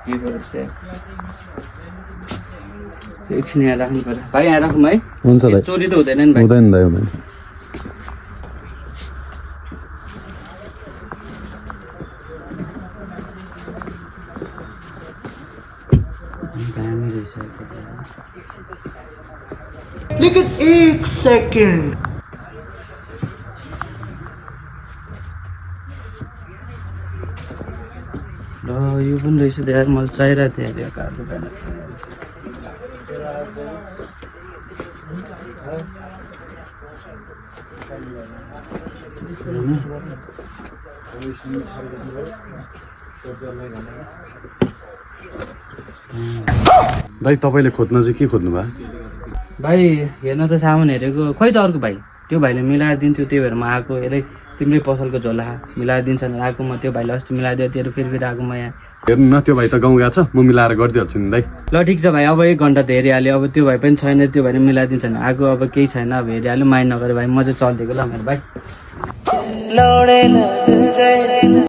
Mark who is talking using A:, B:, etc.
A: के गर्छ एकछिन यहाँ राख्नु पर्यो भाइ यहाँ राखौँ है
B: हुन्छ दाइ
A: चोरी त हुँदैन नि भाइ
B: हुँदैन दाइ हुँदैन
A: दामी रहेछ
C: लेकिन 1 सेकंड
A: ल यो पनि रहेछ यार मलाई चाहिरहेको थियो यार कार्ड बिहान
B: दाइ तपाईँले खोज्न चाहिँ के खोज्नु भयो
A: भाइ हेर्न त सामान हेरेको खोइ त अर्को भाइ त्यो भाइले मिलाएर दिन्थ्यो त्यही भएर म आएको हेरै तिम्रै पसलको झोला मिलाएर दिन्छ भनेर आएको म त्यो भाइले अस्ति मिलाइदियो तेरो फेरि आएको म यहाँ
B: हेर्नु न त्यो भाइ त गाउँ गएको छ म मिलाएर गरिदिइहाल्छु नि दाइ
A: ल ठिक छ भाइ अब 1 घन्टा त हेरिहाल्यो अब त्यो भाइ पनि छैन त्यो भाइले मिलाइदिन्छ भने आएको अब केही छैन अब हेरिहाल्यो माइन्ड नगरे भाइ म चाहिँ चलिदिएको ल मेरो भाइ